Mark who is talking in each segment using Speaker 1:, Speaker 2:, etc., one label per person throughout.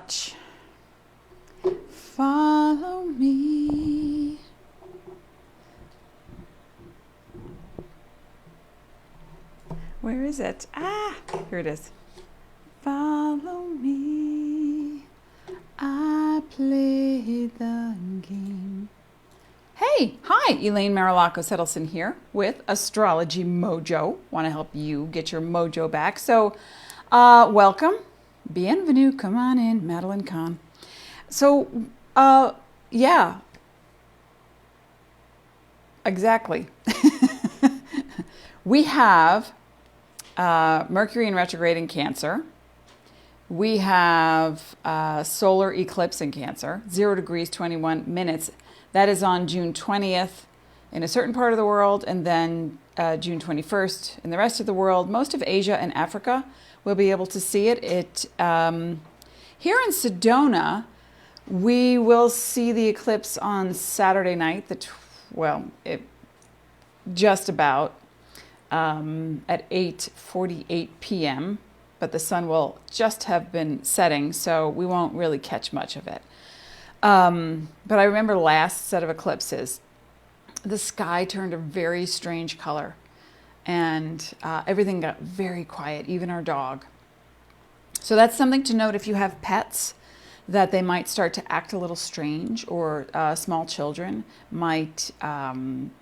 Speaker 1: watch. Follow me. Where is it? Ah, here it is. Follow me. I play the game. Hey, hi, Elaine Marolakos Edelson here with Astrology Mojo. Want to help you get your mojo back. So, welcome. Bienvenue. Come on in, Madeline Kahn. So, yeah. Exactly. We have Mercury in retrograde in Cancer. We have solar eclipse in Cancer, 0 degrees, 21 minutes. That is on June 20th in a certain part of the world, and then June 21st in the rest of the world. Most of Asia and Africa will be able to see it. Here in Sedona, we will see the eclipse on Saturday night, just about at 8:48 p.m., but the sun will just have been setting, so we won't really catch much of it. But I remember last set of eclipses, the sky turned a very strange color, and everything got very quiet, even our dog. So that's something to note if you have pets, that they might start to act a little strange, or small children might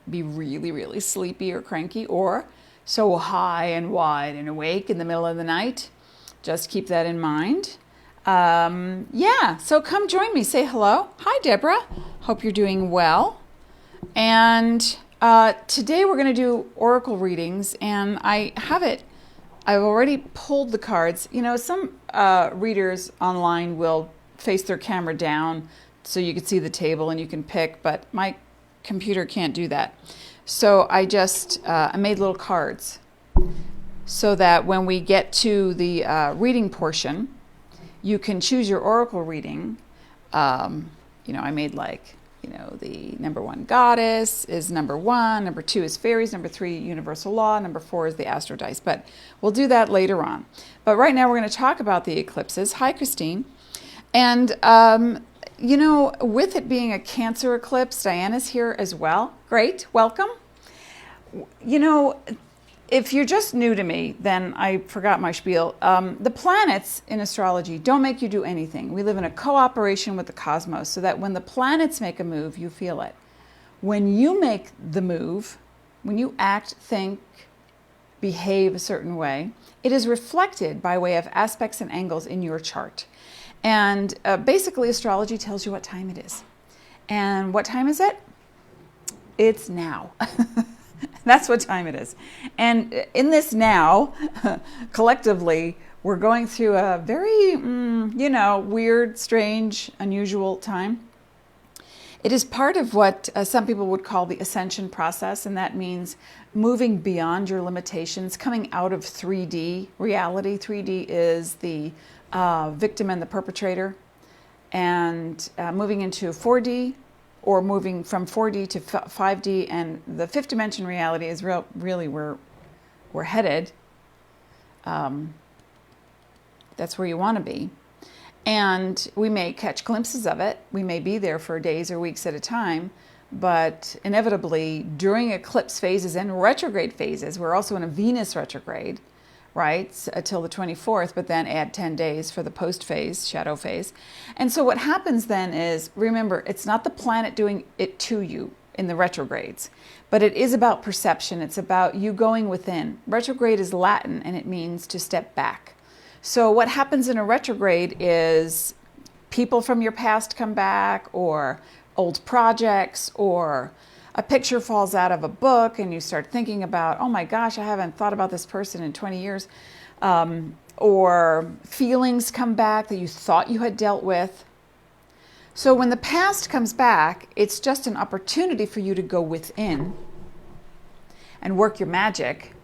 Speaker 1: be really, really sleepy or cranky, or so high and wide and awake in the middle of the night. Just keep that in mind. Yeah, so come join me. Say hello. Hi, Deborah. Hope you're doing well. And today we're going to do oracle readings, and I've already pulled the cards. You know, some readers online will face their camera down so you can see the table and you can pick, but my computer can't do that. So I made little cards so that when we get to the reading portion, you can choose your oracle reading. I made the number 1 goddess is number 1, number 2 is Faeries, number 3 universal law, number 4 is the Astro dice, but we'll do that later on. But right now we're going to talk about the eclipses. Hi, Christine. And, with it being a Cancer eclipse, Diana's here as well. Great. Welcome. If you're just new to me, then I forgot my spiel. The planets in astrology don't make you do anything. We live in a cooperation with the cosmos, so that when the planets make a move, you feel it. When you make the move, when you act, think, behave a certain way, it is reflected by way of aspects and angles in your chart. And basically, astrology tells you what time it is. And what time is it? It's now. That's what time it is. And in this now, collectively, we're going through a very, weird, strange, unusual time. It is part of what some people would call the ascension process, and that means moving beyond your limitations, coming out of 3D reality. 3D is the victim and the perpetrator, and moving into 4D, or moving from 4D to 5D, and the 5th dimension reality is really where we're headed. That's where you want to be. And we may catch glimpses of it. We may be there for days or weeks at a time, but inevitably during eclipse phases and retrograde phases, we're also in a Venus retrograde, right, until the 24th, but then add 10 days for the post phase, shadow phase. And so what happens then is, remember, it's not the planet doing it to you in the retrogrades, but it is about perception. It's about you going within. Retrograde is Latin, and it means to step back. So what happens in a retrograde is people from your past come back, or old projects, or a picture falls out of a book and you start thinking about, oh my gosh, I haven't thought about this person in 20 years. Or feelings come back that you thought you had dealt with. So when the past comes back, it's just an opportunity for you to go within and work your magic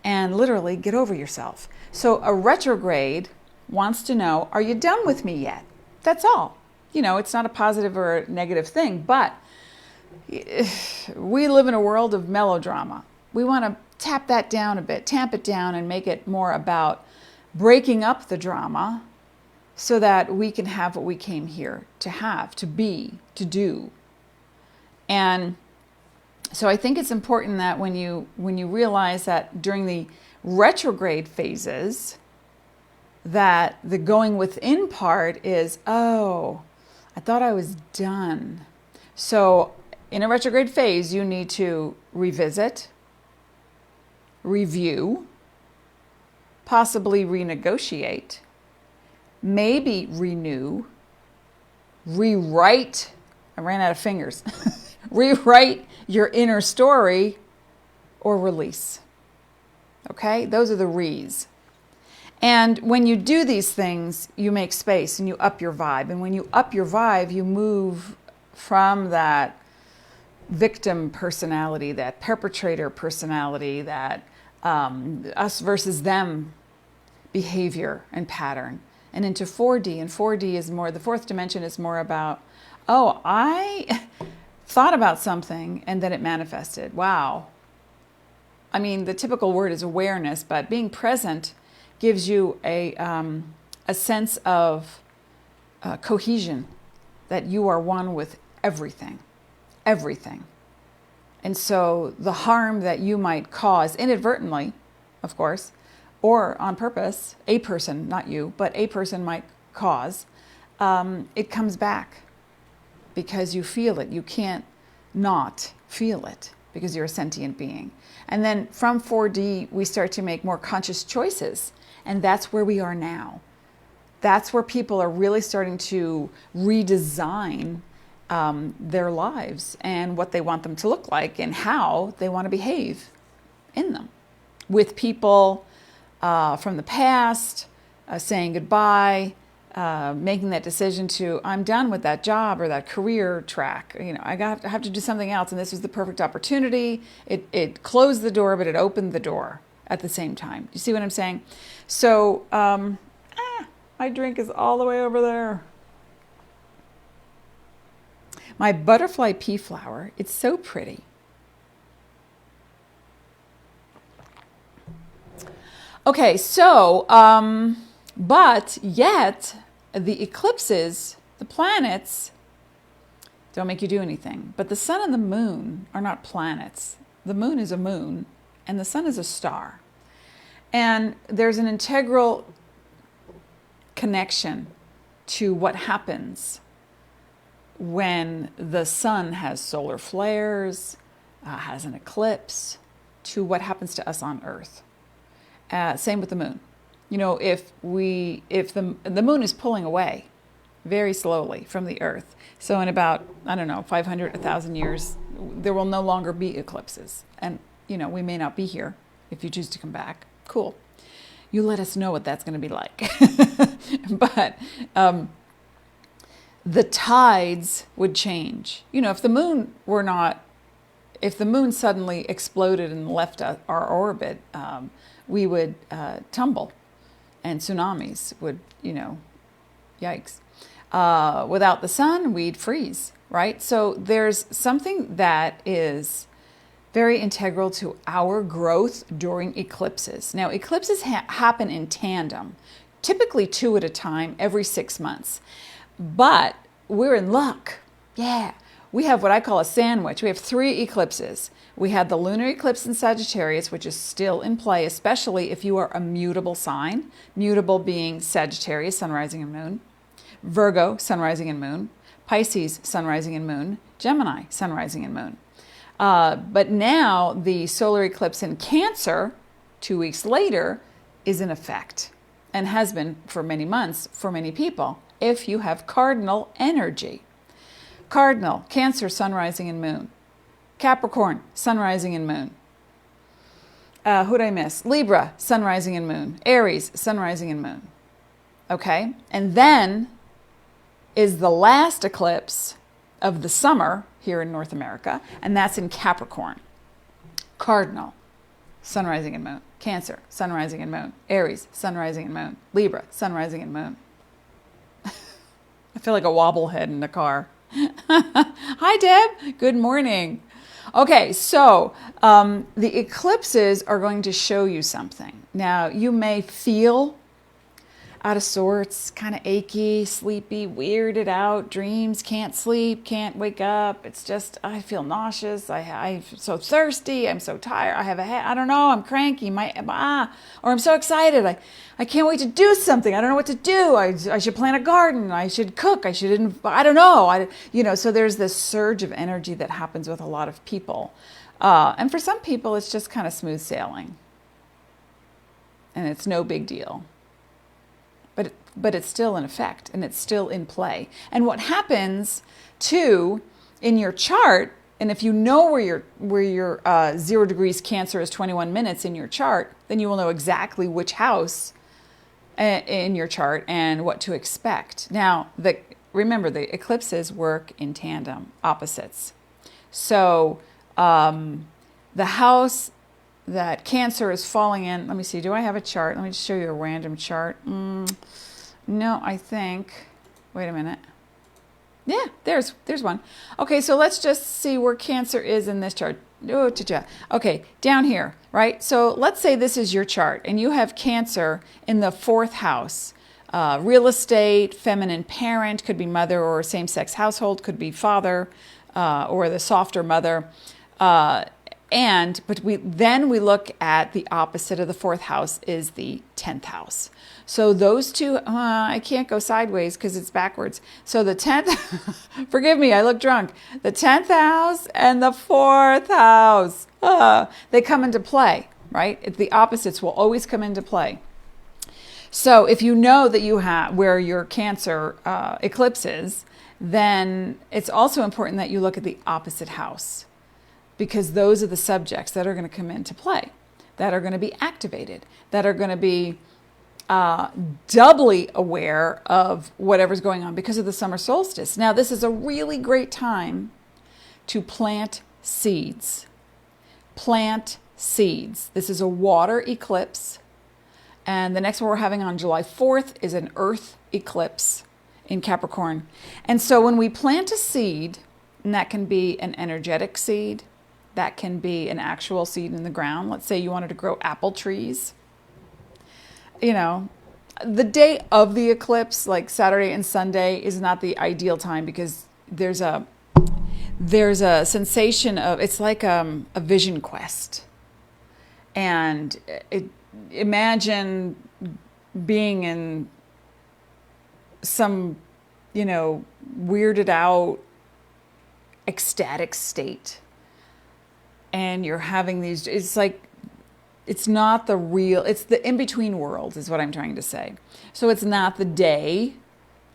Speaker 1: and literally get over yourself. So a retrograde wants to know, are you done with me yet? That's all. It's not a positive or a negative thing, but we live in a world of melodrama. We want to tap that down a bit, tamp it down, and make it more about breaking up the drama so that we can have what we came here to have, to be, to do. And so I think it's important that when you realize that during the retrograde phases, that the going within part is, oh, I thought I was done. So in a retrograde phase, you need to revisit, review, possibly renegotiate, maybe renew, rewrite. I ran out of fingers. Rewrite your inner story, or release. Okay? Those are the re's. And when you do these things, you make space and you up your vibe. And when you up your vibe, you move from that victim personality, that perpetrator personality, that us versus them behavior and pattern, and into 4D. And 4D is more, the fourth dimension is more about, oh, I thought about something and then it manifested. Wow. I mean, the typical word is awareness, but being present gives you a sense of cohesion, that you are one with everything, everything. And so the harm that you might cause inadvertently, of course, or on purpose, a person, not you, but a person might cause, it comes back because you feel it. You can't not feel it because you're a sentient being. And then from 4D, we start to make more conscious choices. And that's where we are now. That's where people are really starting to redesign their lives and what they want them to look like and how they want to behave in them. With people from the past, saying goodbye, making that decision to, I'm done with that job or that career track. You know, I have to do something else, and this was the perfect opportunity. It closed the door, but it opened the door at the same time. You see what I'm saying? So, my drink is all the way over there. My butterfly pea flower, it's so pretty. Okay, so, but yet the eclipses, the planets, don't make you do anything. But the sun and the moon are not planets. The moon is a moon, and the sun is a star. And there's an integral connection to what happens when the sun has solar flares, has an eclipse, to what happens to us on Earth. Same with the moon. You know, if the moon is pulling away very slowly from the Earth, so in about, 500, 1,000 years, there will no longer be eclipses. And, we may not be here if you choose to come back. Cool. You let us know what that's going to be like. But the tides would change. If the moon suddenly exploded and left our orbit, we would tumble, and tsunamis would, yikes. Without the sun, we'd freeze, right? So there's something that is very integral to our growth during eclipses. Now, eclipses happen in tandem, typically 2 at a time every 6 months. But we're in luck. Yeah. We have what I call a sandwich. We have 3 eclipses. We had the lunar eclipse in Sagittarius, which is still in play, especially if you are a mutable sign. Mutable being Sagittarius, sun, rising, and moon. Virgo, sun, rising, and moon. Pisces, sun, rising, and moon. Gemini, sun, rising, and moon. But now the solar eclipse in Cancer, 2 weeks later, is in effect and has been for many months for many people if you have cardinal energy. Cardinal, Cancer, sun, rising, and moon. Capricorn, sun, rising, and moon. Who'd I miss? Libra, sun, rising, and moon. Aries, sun, rising, and moon. Okay? And then is the last eclipse of the summer here in North America, and that's in Capricorn. Cardinal, sun, rising, and moon. Cancer, sun, rising, and moon. Aries, sun, rising, and moon. Libra, sun, rising, and moon. I feel like a wobblehead in the car. Hi, Deb. Good morning. Okay, so the eclipses are going to show you something. Now, you may feel out of sorts, kind of achy, sleepy, weirded out, dreams, can't sleep, can't wake up. It's just, I feel nauseous. I'm so thirsty. I'm so tired. I have a head. I don't know. I'm cranky. Or I'm so excited. I can't wait to do something. I don't know what to do. I should plant a garden. I should cook. I don't know. So there's this surge of energy that happens with a lot of people. And for some people, it's just kind of smooth sailing. And it's no big deal. But it's still in effect, and it's still in play. And what happens, too, in your chart, and if you know where your 0 degrees Cancer is 21 minutes in your chart, then you will know exactly which house in your chart and what to expect. Now, remember, the eclipses work in tandem, opposites. So the house that Cancer is falling in, let me see, do I have a chart? Let me just show you a random chart. No, I think, wait a minute. Yeah, there's one. Okay, so let's just see where Cancer is in this chart. Okay, down here, right? So let's say this is your chart and you have Cancer in the 4th house. Real estate, feminine parent, could be mother or same-sex household, could be father or the softer mother. But we look at the opposite of the 4th house is the 10th house. So those two, I can't go sideways because it's backwards. So the 10th, forgive me, I look drunk. The 10th house and the 4th house, they come into play, right? The opposites will always come into play. So if you know that you have where your Cancer eclipse is, then it's also important that you look at the opposite house, because those are the subjects that are going to come into play, that are going to be activated, that are going to be doubly aware of whatever's going on because of the summer solstice. Now, this is a really great time to plant seeds. Plant seeds. This is a water eclipse. And the next one we're having on July 4th is an earth eclipse in Capricorn. And so when we plant a seed, and that can be an energetic seed, that can be an actual seed in the ground. Let's say you wanted to grow apple trees. The day of the eclipse, like Saturday and Sunday, is not the ideal time because there's a sensation of, it's like a vision quest. And imagine being in some, weirded out, ecstatic state. And you're having these, it's not the real, it's the in-between world is what I'm trying to say. So it's not the day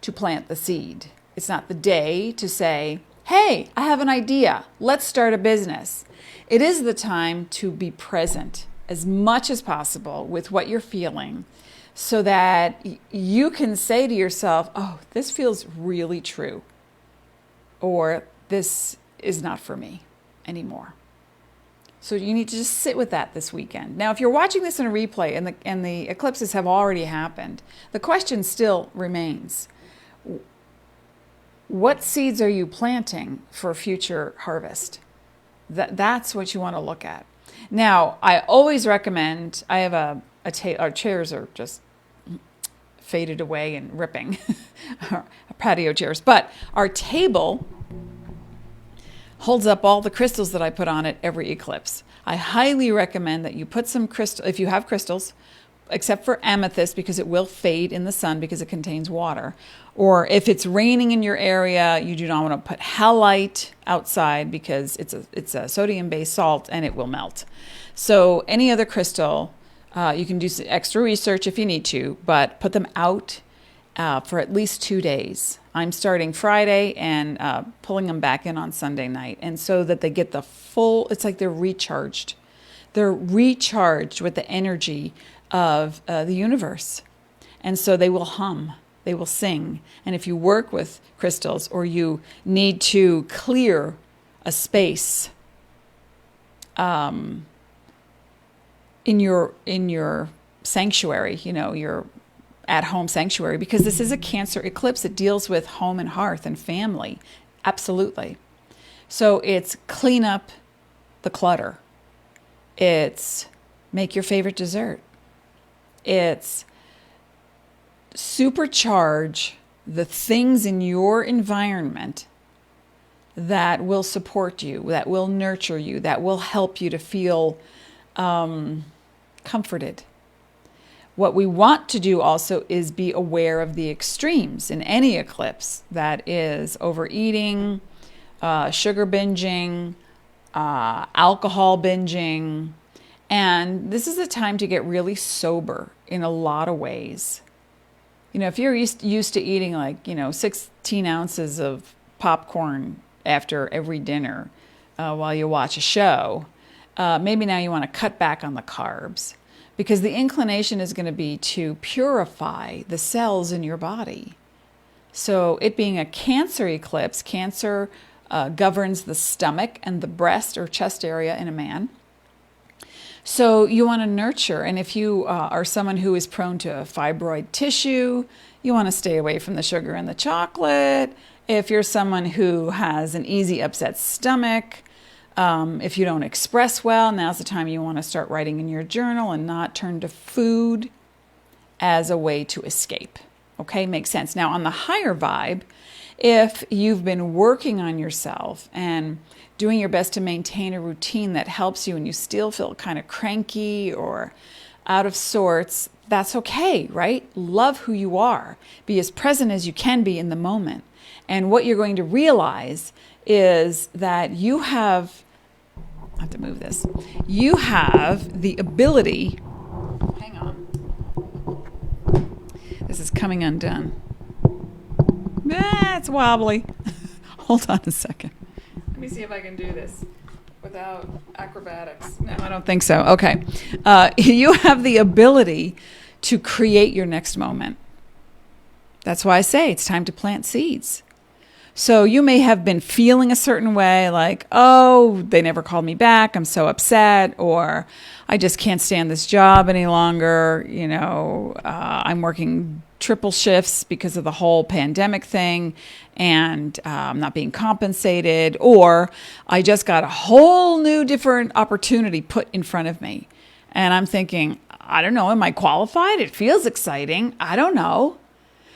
Speaker 1: to plant the seed. It's not the day to say, hey, I have an idea. Let's start a business. It is the time to be present as much as possible with what you're feeling so that you can say to yourself, oh, this feels really true. Or this is not for me anymore. So you need to just sit with that this weekend. Now, if you're watching this in a replay and the eclipses have already happened, the question still remains. What seeds are you planting for future harvest? That's what you want to look at. Now, I always recommend, I have our chairs are just faded away and ripping, our patio chairs, but our table holds up all the crystals that I put on it every eclipse. I highly recommend that you put some crystal, if you have crystals, except for amethyst because it will fade in the sun because it contains water. Or if it's raining in your area, you do not want to put halite outside because it's a sodium-based salt and it will melt. So any other crystal, you can do some extra research if you need to, but put them out for at least 2 days. I'm starting Friday and pulling them back in on Sunday night. And so that they get the full, it's like they're recharged. They're recharged with the energy of the universe. And so they will hum, they will sing. And if you work with crystals or you need to clear a space in your sanctuary, your at-home sanctuary, because this is a Cancer eclipse. It deals with home and hearth and family. Absolutely. So it's clean up the clutter. It's make your favorite dessert. It's supercharge the things in your environment that will support you, that will nurture you, that will help you to feel comforted. What we want to do also is be aware of the extremes in any eclipse. That is overeating, sugar binging, alcohol binging. And this is a time to get really sober in a lot of ways. You know, if you're used to eating 16 ounces of popcorn after every dinner while you watch a show, maybe now you want to cut back on the carbs, because the inclination is going to be to purify the cells in your body. So it being a Cancer eclipse, Cancer governs the stomach and the breast or chest area in a man. So you want to nurture, and if you are someone who is prone to fibroid tissue, you want to stay away from the sugar and the chocolate. If you're someone who has an easy upset stomach, if you don't express well, now's the time you want to start writing in your journal and not turn to food as a way to escape. Okay, makes sense. Now on the higher vibe, if you've been working on yourself and doing your best to maintain a routine that helps you and you still feel kind of cranky or out of sorts, that's okay, right? Love who you are. Be as present as you can be in the moment. And what you're going to realize is that you have, I have to move this, you have the ability, hang on, this is coming undone. It's wobbly. Hold on a second. Let me see if I can do this without acrobatics. No, I don't think so. Okay. You have the ability to create your next moment. That's why I say it's time to plant seeds. So you may have been feeling a certain way, like, oh, they never called me back, I'm so upset, or I just can't stand this job any longer, you know, I'm working triple shifts because of the whole pandemic thing, and I'm not being compensated, or I just got a whole new different opportunity put in front of me. And I'm thinking, I don't know, am I qualified? It feels exciting. I don't know.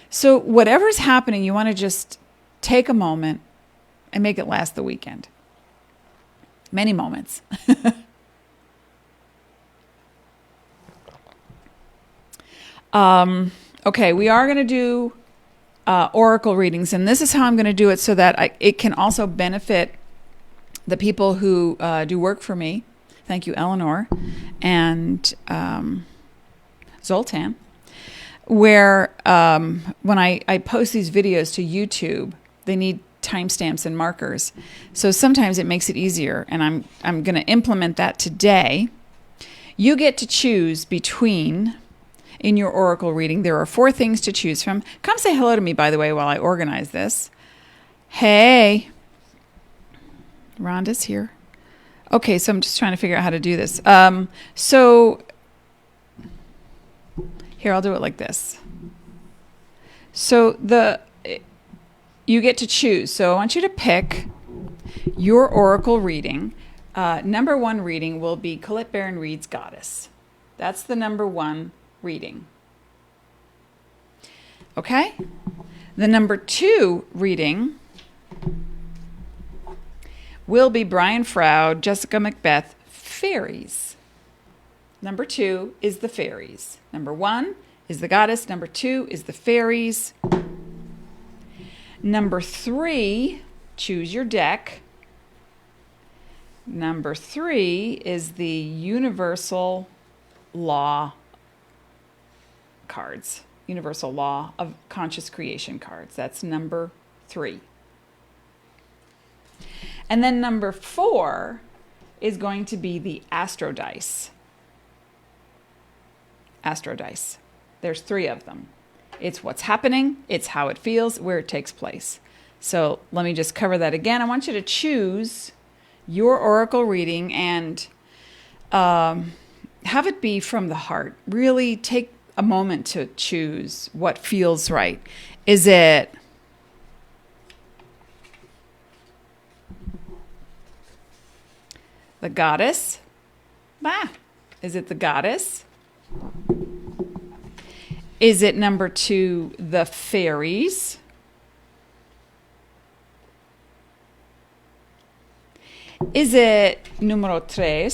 Speaker 1: So whatever's happening, you want to just take a moment and make it last the weekend. Many moments. Okay, we are going to do oracle readings, and this is how I'm going to do it so that it can also benefit the people who do work for me. Thank you, Eleanor and Zoltan. Where when I post these videos to YouTube, they need timestamps and markers. So sometimes it makes it easier, and I'm going to implement that today. You get to choose between, in your oracle reading, there are 4 things to choose from. Come say hello to me, by the way, while I organize this. Hey. Rhonda's here. Okay, so I'm just trying to figure out how to do this. So here, I'll do it like this. So you get to choose. So I want you to pick your oracle reading. Number 1 reading will be Collette Reid's Goddess. That's the number 1 reading. Okay? The number 2 reading will be Brian Froud, Jessica Macbeth, Faeries. Number 2 is the Faeries. Number 1 is the Goddess. Number 2 is the Faeries. Number 3, choose your deck. Number 3 is the Universal Law cards. Universal Law of Conscious Creation cards. That's number 3. And then number 4 is going to be the Astro Dice. Astro Dice. There's 3 of them. It's what's happening, it's how it feels, where it takes place. So let me just cover that again. I want you to choose your oracle reading and have it be from the heart. Really take a moment to choose what feels right. Is it the Goddess? Is it the Goddess? Is it number 2, the Faeries? Is it numero 3,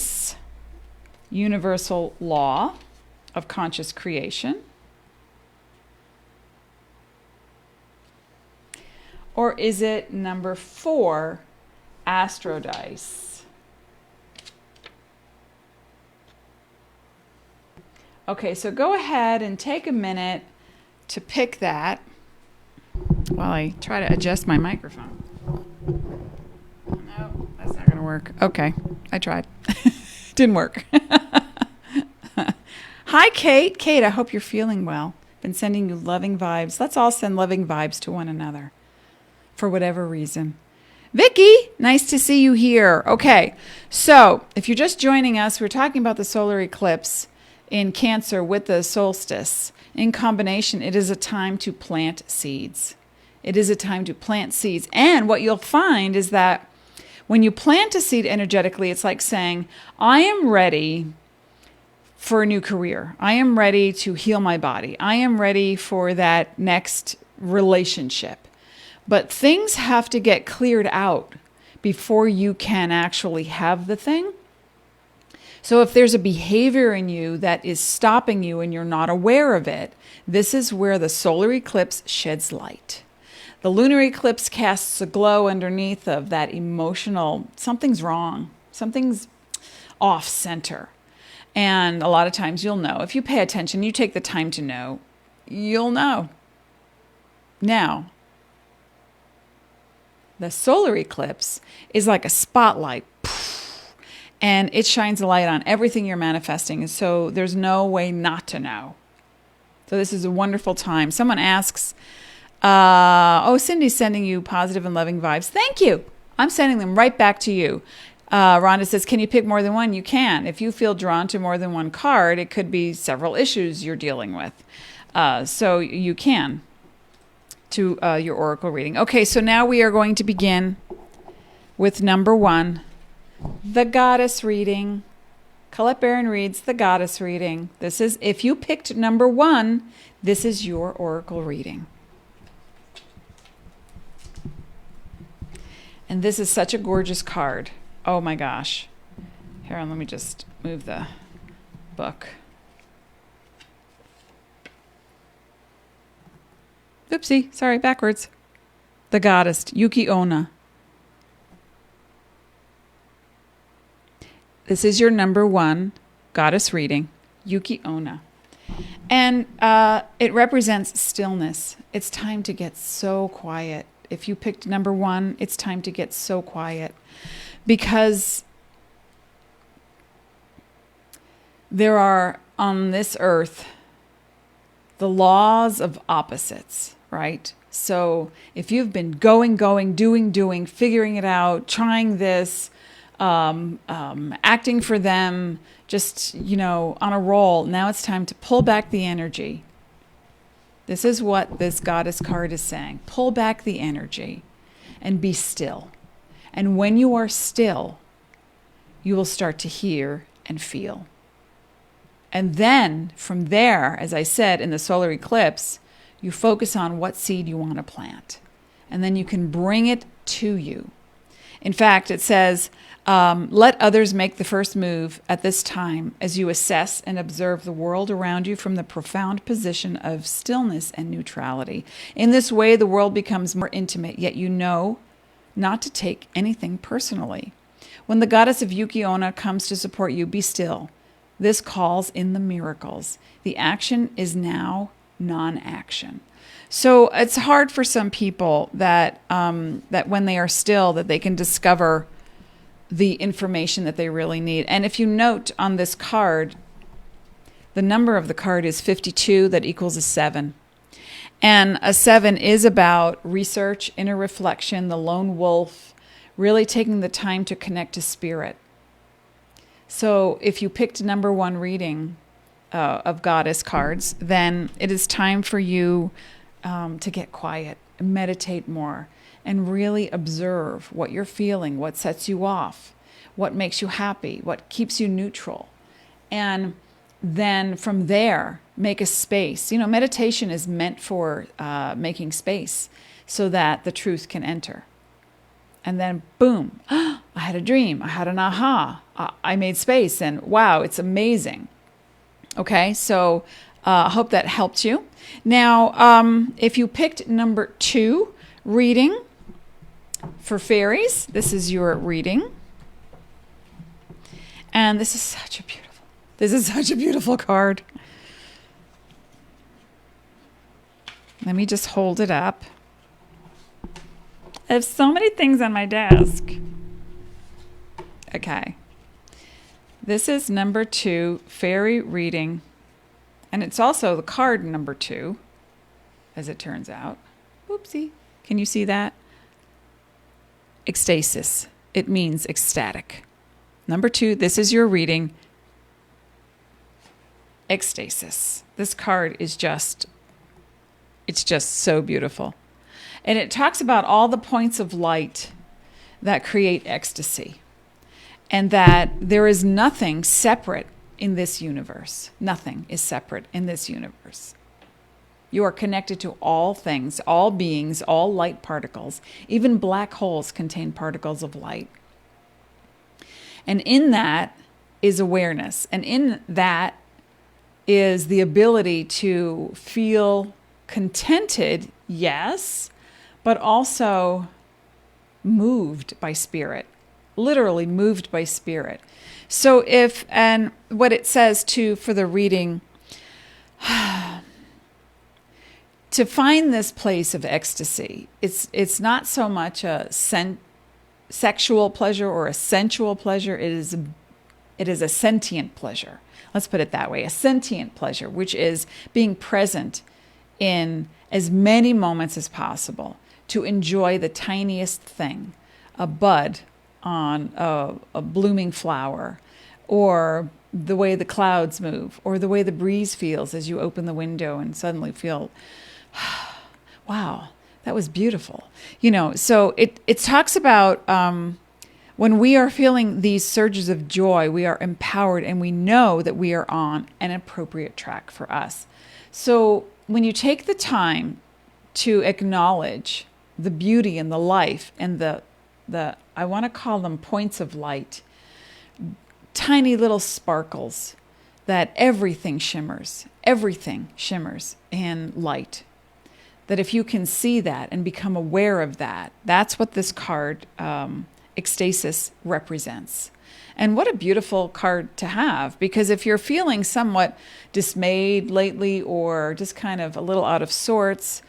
Speaker 1: universal law of conscious creation? Or is it number 4, Astro Dice? Okay, so go ahead and take a minute to pick that while I try to adjust my microphone. No, that's not going to work. Okay, I tried. Didn't work. Hi, Kate. Kate, I hope you're feeling well. Been sending you loving vibes. Let's all send loving vibes to one another for whatever reason. Vicky, nice to see you here. Okay, so if you're just joining us, we're talking about the solar eclipse in Cancer with the solstice. In combination, it is a time to plant seeds. It is a time to plant seeds. And what you'll find is that when you plant a seed energetically, it's like saying, I am ready for a new career. I am ready to heal my body. I am ready for that next relationship. But things have to get cleared out before you can actually have the thing. So if there's a behavior in you that is stopping you and you're not aware of it, this is where the solar eclipse sheds light. The lunar eclipse casts a glow underneath of that emotional, something's wrong, something's off center. And a lot of times you'll know. If you pay attention, you take the time to know, you'll know. Now, the solar eclipse is like a spotlight, and it shines a light on everything you're manifesting. And so there's no way not to know. So this is a wonderful time. Someone asks, Cindy's sending you positive and loving vibes. Thank you. I'm sending them right back to you. Rhonda says, can you pick more than one? You can. If you feel drawn to more than one card, it could be several issues you're dealing with. So you can to your oracle reading. Okay, so now we are going to begin with number 1, the goddess reading. Collette Barron reads the goddess reading. This is, if you picked number 1, this is your oracle reading. And this is such a gorgeous card. Oh my gosh. Here, let me just move the book. Oopsie, sorry, backwards. The goddess, Yuki Onna. This is your number 1 goddess reading, Yuki Onna. And it represents stillness. It's time to get so quiet. If you picked number 1, it's time to get so quiet. Because there are, on this earth, the laws of opposites, right? So if you've been going, doing, figuring it out, trying this, acting for them, just, on a roll, now it's time to pull back the energy. This is what this goddess card is saying. Pull back the energy and be still. And when you are still, you will start to hear and feel. And then from there, as I said, in the solar eclipse, you focus on what seed you want to plant. And then you can bring it to you. In fact, it says, let others make the first move at this time as you assess and observe the world around you from the profound position of stillness and neutrality. In this way, the world becomes more intimate, yet you know not to take anything personally. When the goddess of Yuki Onna comes to support you, be still. This calls in the miracles. The action is now non-action. So it's hard for some people that when they are still, that they can discover the information that they really need. And if you note on this card, the number of the card is 52, that equals a 7. And a 7 is about research, inner reflection, the lone wolf, really taking the time to connect to spirit. So if you picked number 1 reading of goddess cards, then it is time for you to get quiet, meditate more, and really observe what you're feeling, what sets you off, what makes you happy, what keeps you neutral. And then from there, make a space. You know, meditation is meant for making space so that the truth can enter. And then, boom, I had a dream. I had an aha. I made space, and wow, it's amazing. Okay, so I hope that helped you. Now, if you picked number 2 reading for fairies, this is your reading. And this is such a beautiful card. Let me just hold it up. I have so many things on my desk. Okay. This is number 2, fairy reading. And it's also the card number 2, as it turns out. Oopsie. Can you see that? Ecstasis. It means ecstatic. Number 2, this is your reading. Ecstasis. This card is it's just so beautiful. And it talks about all the points of light that create ecstasy. And that there is nothing separate in this universe. Nothing is separate in this universe. You are connected to all things, all beings, all light particles. Even black holes contain particles of light. And in that is awareness. And in that is the ability to feel contented, yes, but also moved by spirit. Literally moved by spirit. So and what it says too for the reading, to find this place of ecstasy, it's not so much a sexual pleasure or a sensual pleasure. It is a sentient pleasure. Let's put it that way. A sentient pleasure, which is being present in as many moments as possible to enjoy the tiniest thing, a bud on a blooming flower, or the way the clouds move, or the way the breeze feels as you open the window and suddenly feel, wow, that was beautiful. You know, so it talks about when we are feeling these surges of joy, we are empowered and we know that we are on an appropriate track for us. So when you take the time to acknowledge the beauty and the life and the I want to call them points of light, tiny little sparkles that everything shimmers in light. That if you can see that and become aware of that, that's what this card, ecstasis, represents. And what a beautiful card to have, because if you're feeling somewhat dismayed lately or just kind of a little out of sorts,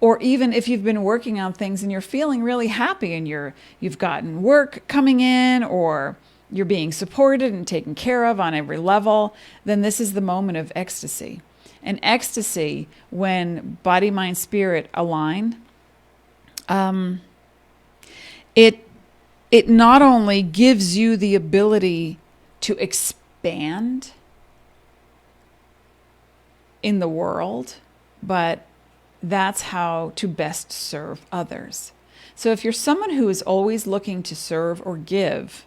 Speaker 1: or even if you've been working on things and you're feeling really happy and you've gotten work coming in, or you're being supported and taken care of on every level, then this is the moment of ecstasy. And ecstasy, when body, mind, spirit align, it not only gives you the ability to expand in the world, but that's how to best serve others. So if you're someone who is always looking to serve or give,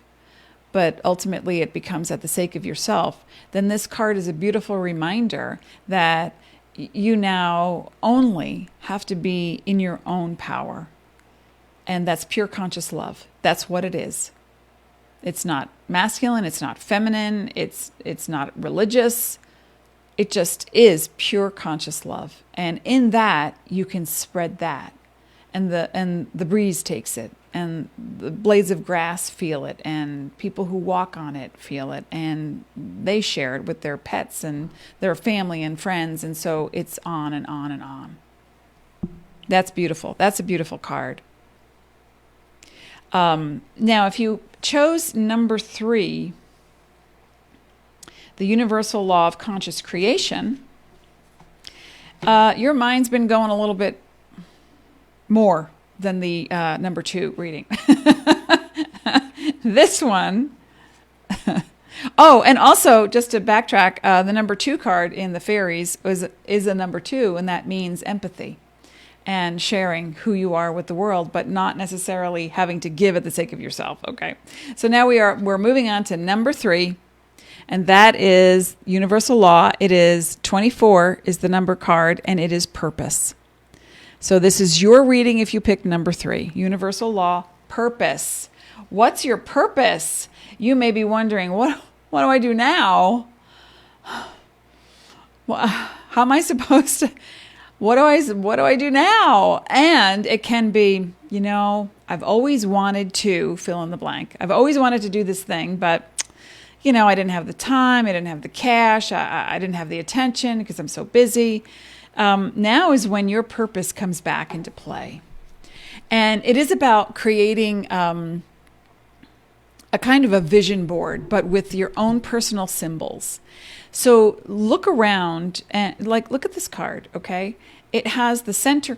Speaker 1: but ultimately it becomes at the sake of yourself, then this card is a beautiful reminder that you now only have to be in your own power. And that's pure conscious love. That's what it is. It's not masculine, it's not feminine, it's not religious. It just is pure conscious love. And in that, you can spread that. And the breeze takes it. And the blades of grass feel it. And people who walk on it feel it. And they share it with their pets and their family and friends. And so it's on and on and on. That's beautiful. That's a beautiful card. Now, if you chose number 3, the universal law of conscious creation, your mind's been going a little bit more than the number 2 reading. This one. Oh, and also, just to backtrack, the number 2 card in the Faeries is a number 2, and that means empathy and sharing who you are with the world, but not necessarily having to give at the sake of yourself. Okay, so now we're moving on to number 3. And that is universal law. It is 24 is the number card, and it is purpose. So this is your reading if you pick number 3, universal law, purpose. What's your purpose? You may be wondering, what do I do now? Well, how am I supposed to, what do I do now? And it can be, I've always wanted to fill in the blank. I've always wanted to do this thing, but I didn't have the time, I didn't have the cash, I didn't have the attention because I'm so busy. Now is when your purpose comes back into play. And it is about creating a kind of a vision board, but with your own personal symbols. So look around and look at this card, okay? It has the center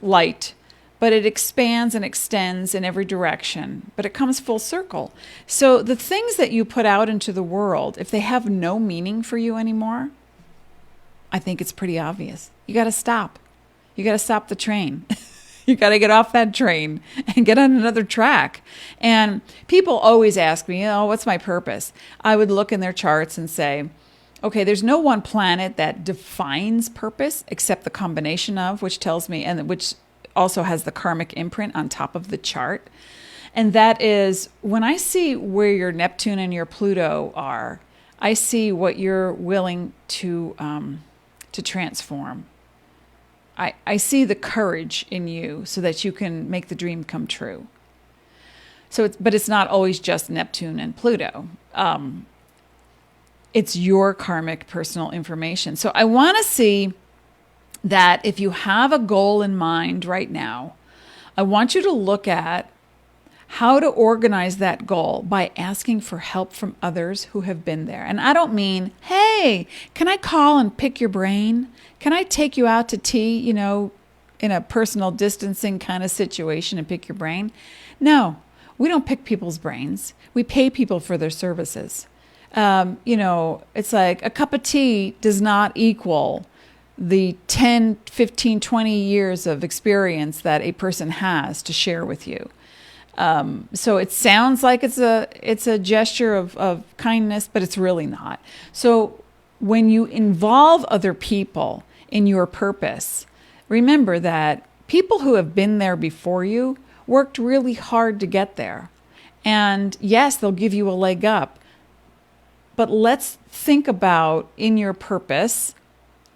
Speaker 1: light, but it expands and extends in every direction, but it comes full circle. So the things that you put out into the world, if they have no meaning for you anymore, I think it's pretty obvious. You got to stop. You got to stop the train. You got to get off that train and get on another track. And people always ask me, what's my purpose? I would look in their charts and say, okay, there's no one planet that defines purpose except the combination of, which tells me, and which also has the karmic imprint on top of the chart. And that is, when I see where your Neptune and your Pluto are, I see what you're willing to transform. I see the courage in you so that you can make the dream come true. But it's not always just Neptune and Pluto. It's your karmic personal information. So I want to see that if you have a goal in mind right now, I want you to look at how to organize that goal by asking for help from others who have been there. And I don't mean, hey, can I call and pick your brain? Can I take you out to tea, in a personal distancing kind of situation and pick your brain? No, we don't pick people's brains. We pay people for their services. It's like a cup of tea does not equal the 10, 15, 20 years of experience that a person has to share with you. So it sounds like it's a gesture of kindness, but it's really not. So when you involve other people in your purpose, remember that people who have been there before you worked really hard to get there. And yes, they'll give you a leg up. But let's think about in your purpose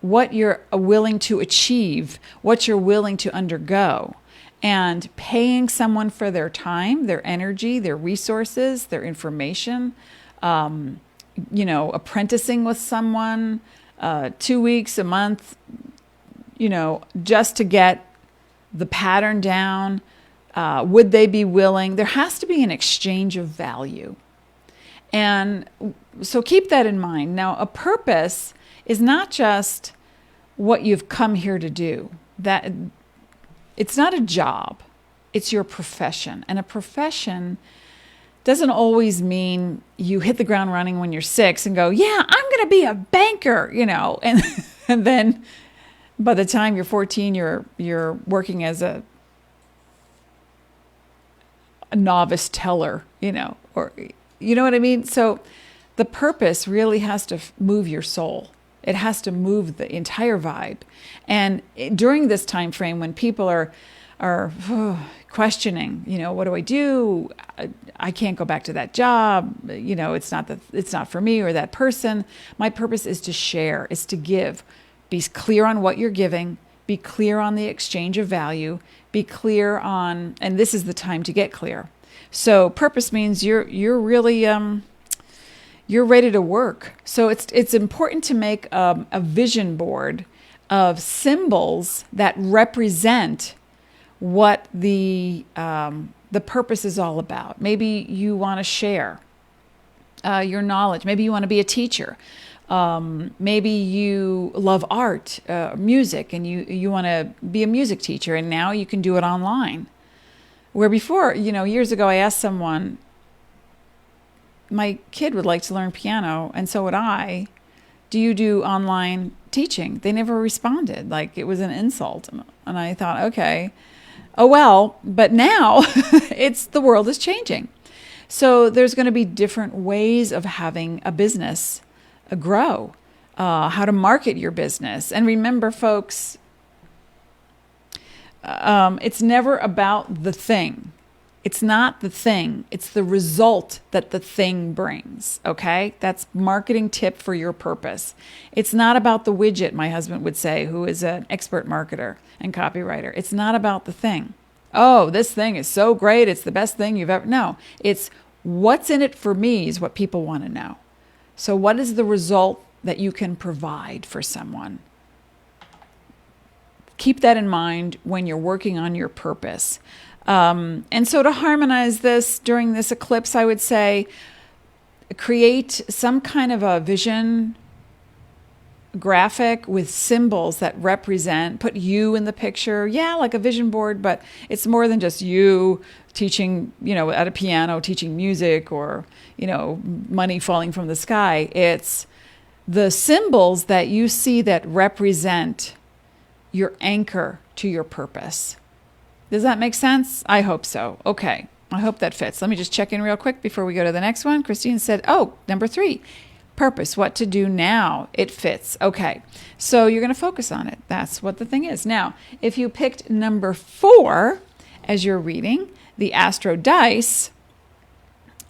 Speaker 1: what you're willing to achieve, what you're willing to undergo. And paying someone for their time, their energy, their resources, their information, apprenticing with someone, 2 weeks, a month, just to get the pattern down. Would they be willing? There has to be an exchange of value. And so keep that in mind. Now, a purpose is not just what you've come here to do. It's not a job, it's your profession. And a profession doesn't always mean you hit the ground running when you're 6 and go, yeah, I'm going to be a banker, and then by the time you're 14, you're working as a novice teller, or you know what I mean? So the purpose really has to move your soul. It has to move the entire vibe. And during this time frame when people are questioning, what do I do? I can't go back to that job. It's not for me or that person. My purpose is to share, is to give. Be clear on what you're giving. Be clear on the exchange of value. Be clear on, and this is the time to get clear. So purpose means you're really you're ready to work. So it's important to make a vision board of symbols that represent what the purpose is all about. Maybe you want to share your knowledge. Maybe you want to be a teacher. Maybe you love art, music, and you want to be a music teacher, and now you can do it online. Where before, years ago, I asked someone, my kid would like to learn piano, and so would I. Do you do online teaching? They never responded, like it was an insult. And I thought, okay, oh well, but now the world is changing. So there's going to be different ways of having a business grow, how to market your business. And remember, folks, it's never about the thing. It's not the thing. It's the result that the thing brings. Okay? That's marketing tip for your purpose. It's not about the widget, my husband would say, who is an expert marketer and copywriter. It's not about the thing. Oh, this thing is so great. It's the best thing you've ever. No, it's what's in it for me is what people want to know. So what is the result that you can provide for someone? Keep that in mind when you're working on your purpose. And so to harmonize this during this eclipse, I would say create some kind of a vision graphic with symbols that represent, put you in the picture. Yeah, like a vision board, but it's more than just you teaching, at a piano, teaching music or, money falling from the sky. It's the symbols that you see that represent your anchor to your purpose. Does that make sense? I hope so. Okay. I hope that fits. Let me just check in real quick before we go to the next one. Christine said, number 3, purpose, what to do now. It fits. Okay. So you're going to focus on it. That's what the thing is. Now, if you picked number 4 as you're reading the Astro Dice,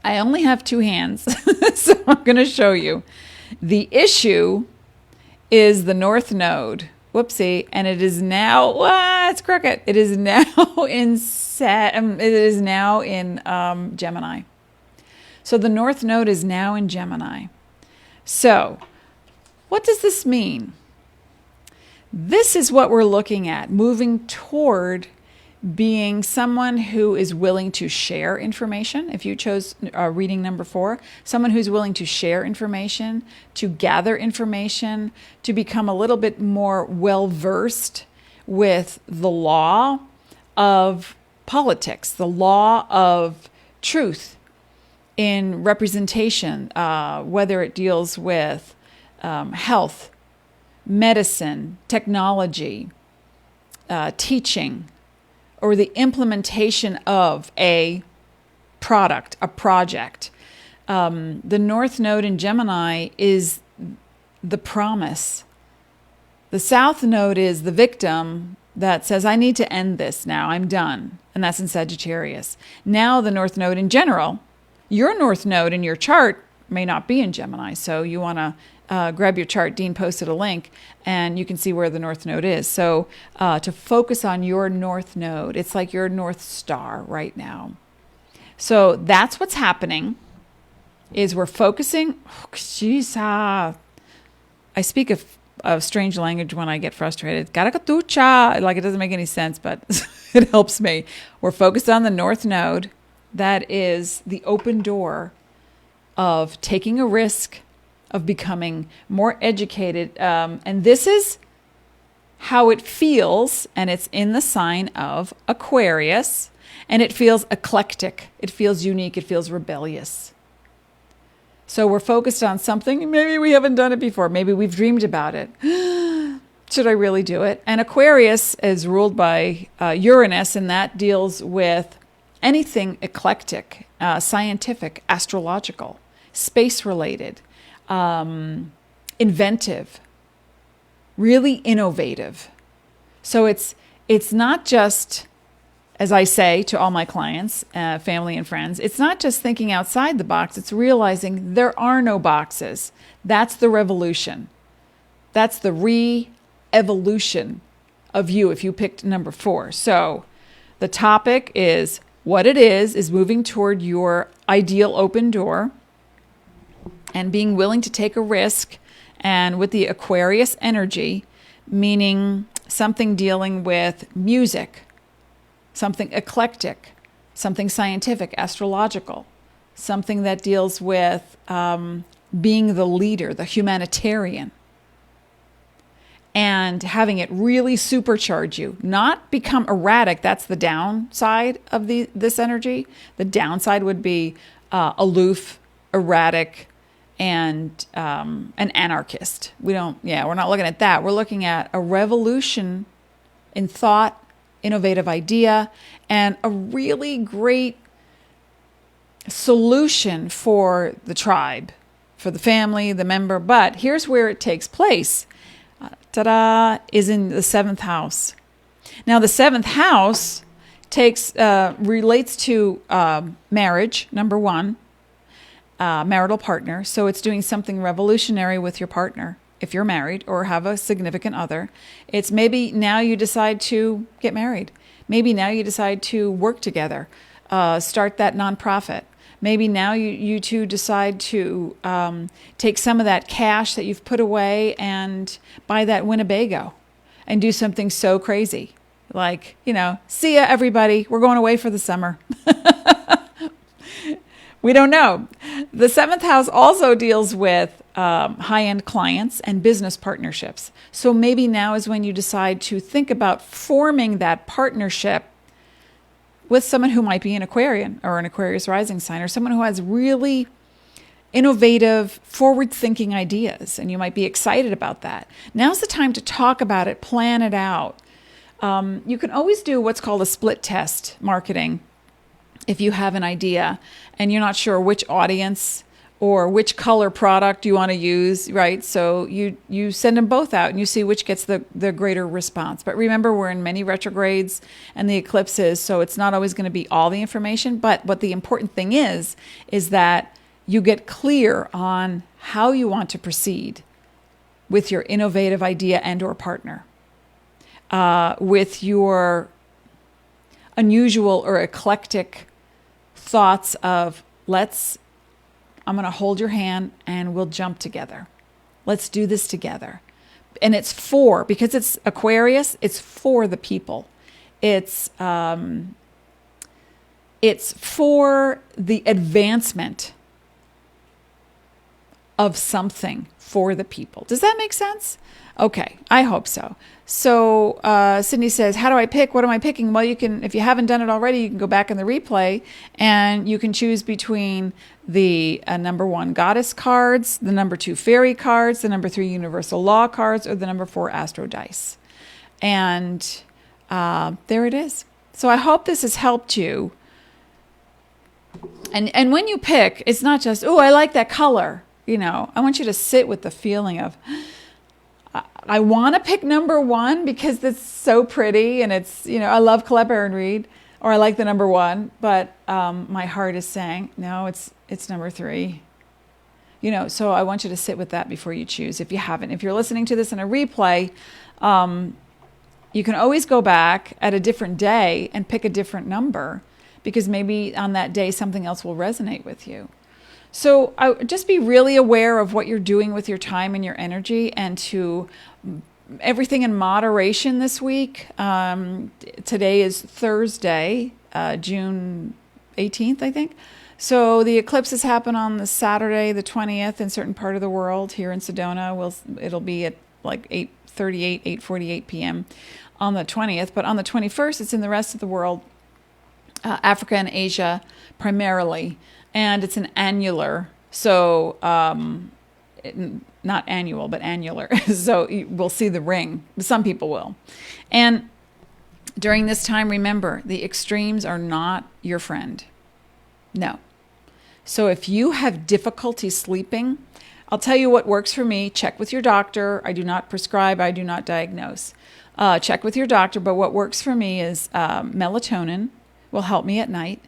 Speaker 1: I only have 2 hands, so I'm going to show you. The issue is the North Node. Whoopsie. And it is now, it's crooked. It is now in Gemini. So the North Node is now in Gemini. So what does this mean? This is what we're looking at, moving toward being someone who is willing to share information. If you chose reading number 4, someone who's willing to share information, to gather information, to become a little bit more well-versed with the law of politics, the law of truth in representation, whether it deals with health, medicine, technology, teaching, or the implementation of a product, a project. The North Node in Gemini is the promise. The South Node is the victim that says, I need to end this now, I'm done. And that's in Sagittarius. Now the North Node in general, your North Node in your chart may not be in Gemini. So you want to grab your chart. Dean posted a link and you can see where the North Node is. So to focus on your North Node, it's like your North Star right now. So that's what's happening is we're focusing. I speak a strange language when I get frustrated. Like it doesn't make any sense, but it helps me. We're focused on the North Node. That is the open door of taking a risk, of becoming more educated. And this is how it feels, and it's in the sign of Aquarius, and it feels eclectic. It feels unique. It feels rebellious. So we're focused on something. Maybe we haven't done it before. Maybe we've dreamed about it. Should I really do it? And Aquarius is ruled by Uranus, and that deals with anything eclectic, scientific, astrological, space-related, inventive, really innovative. So it's not just, as I say to all my clients, family and friends, it's not just thinking outside the box, it's realizing there are no boxes. That's the revolution. That's the re-evolution of you if you picked number 4. So the topic is what it is moving toward your ideal open door and being willing to take a risk. And with the Aquarius energy, meaning something dealing with music, something eclectic, something scientific, astrological, something that deals with being the leader, the humanitarian, and having it really supercharge you, not become erratic. That's the downside of this energy. The downside would be aloof, erratic, and an anarchist. We're not looking at that. We're looking at a revolution in thought, innovative idea, and a really great solution for the tribe, for the family, the member. But here's where it takes place. Ta-da, is in the 7th house. Now, the 7th house relates to marriage, number one, marital partner. So it's doing something revolutionary with your partner. If you're married or have a significant other, it's maybe now you decide to get married. Maybe now you decide to work together, start that nonprofit. Maybe now you two decide to take some of that cash that you've put away and buy that Winnebago and do something so crazy. Like, see ya, everybody. We're going away for the summer. We don't know. The 7th house also deals with high-end clients and business partnerships. So maybe now is when you decide to think about forming that partnership with someone who might be an Aquarian or an Aquarius rising sign, or someone who has really innovative, forward-thinking ideas, and you might be excited about that. Now's the time to talk about it, plan it out. You can always do what's called a split test marketing if you have an idea and you're not sure which audience or which color product you want to use, right? So you send them both out and you see which gets the greater response. But remember, we're in many retrogrades and the eclipses, so it's not always going to be all the information. But what the important thing is that you get clear on how you want to proceed with your innovative idea and or partner, with your unusual or eclectic thoughts of I'm going to hold your hand and we'll jump together. Let's do this together. And because it's Aquarius, it's for the people. It's for the advancement of something for the people. Does that make sense? Okay, I hope so. So Sydney says, how do I pick? What am I picking? Well, you can, if you haven't done it already, you can go back in the replay and you can choose between the number 1 goddess cards, the number 2 fairy cards, the number 3 universal law cards, or the number 4 astro dice. And there it is. So I hope this has helped you. And when you pick, it's not just, oh, I like that color. I want you to sit with the feeling of, I want to pick number 1 because it's so pretty and it's, I love Collette and Reid, or I like the number 1, but my heart is saying, no, it's number 3. So I want you to sit with that before you choose. If you haven't, if you're listening to this in a replay, you can always go back at a different day and pick a different number, because maybe on that day something else will resonate with you. So just be really aware of what you're doing with your time and your energy, and to everything in moderation this week. Today is Thursday, June 18th, I think. So the eclipses happen on the Saturday, the 20th, in certain part of the world. Here in Sedona, it'll be at like 8:48 p.m. on the 20th. But on the 21st, it's in the rest of the world, Africa and Asia primarily. And it's an annular, so not annual, but annular. So we'll see the ring. Some people will. And during this time, remember, the extremes are not your friend. No. So if you have difficulty sleeping, I'll tell you what works for me. Check with your doctor. I do not prescribe. I do not diagnose. Check with your doctor. But what works for me is melatonin will help me at night,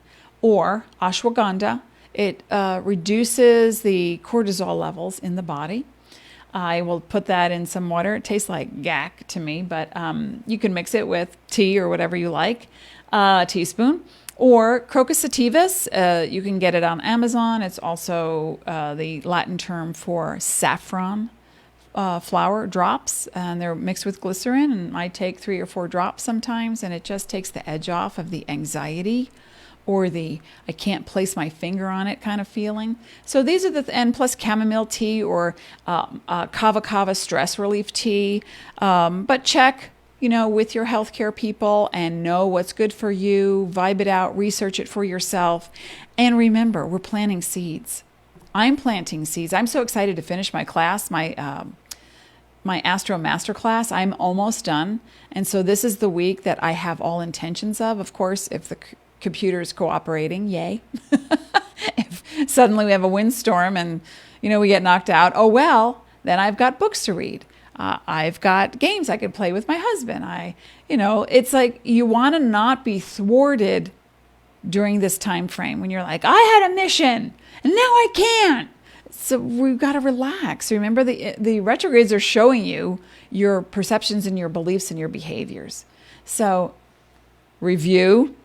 Speaker 1: or ashwagandha. It reduces the cortisol levels in the body. I will put that in some water. It tastes like gack to me, but you can mix it with tea or whatever you like, a teaspoon. Or crocus sativus, you can get it on Amazon. It's also the Latin term for saffron flower drops, and they're mixed with glycerin. And I take 3 or 4 drops sometimes, and it just takes the edge off of the anxiety or the I can't place my finger on it kind of feeling. So these are and plus chamomile tea or kava stress relief tea. But check, with your healthcare people and know what's good for you, vibe it out, research it for yourself. And remember, we're planting seeds. I'm planting seeds. I'm so excited to finish my class, my Astro Masterclass. I'm almost done. And so this is the week that I have all intentions of course, if the computer is cooperating, yay. Suddenly we have a windstorm and, we get knocked out. Oh, well, then I've got books to read. I've got games I could play with my husband. It's like you want to not be thwarted during this time frame when you're like, I had a mission and now I can't. So we've got to relax. Remember, the retrogrades are showing you your perceptions and your beliefs and your behaviors. So review,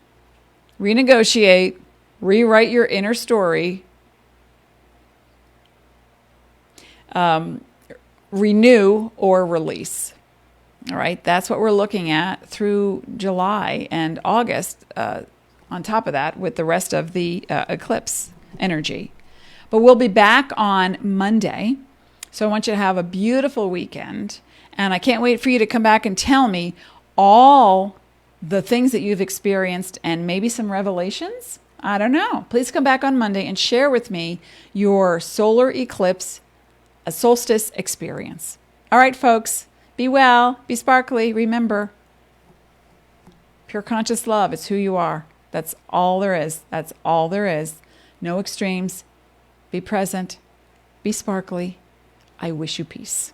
Speaker 1: renegotiate, rewrite your inner story, renew or release. All right, that's what we're looking at through July and August, on top of that with the rest of the eclipse energy. But we'll be back on Monday. So I want you to have a beautiful weekend. And I can't wait for you to come back and tell me all the things that you've experienced and maybe some revelations. I don't know. Please come back on Monday and share with me your solar eclipse, a solstice experience. All right, folks, be well, be sparkly. Remember, pure conscious love is who you are. That's all there is. That's all there is. No extremes. Be present. Be sparkly. I wish you peace.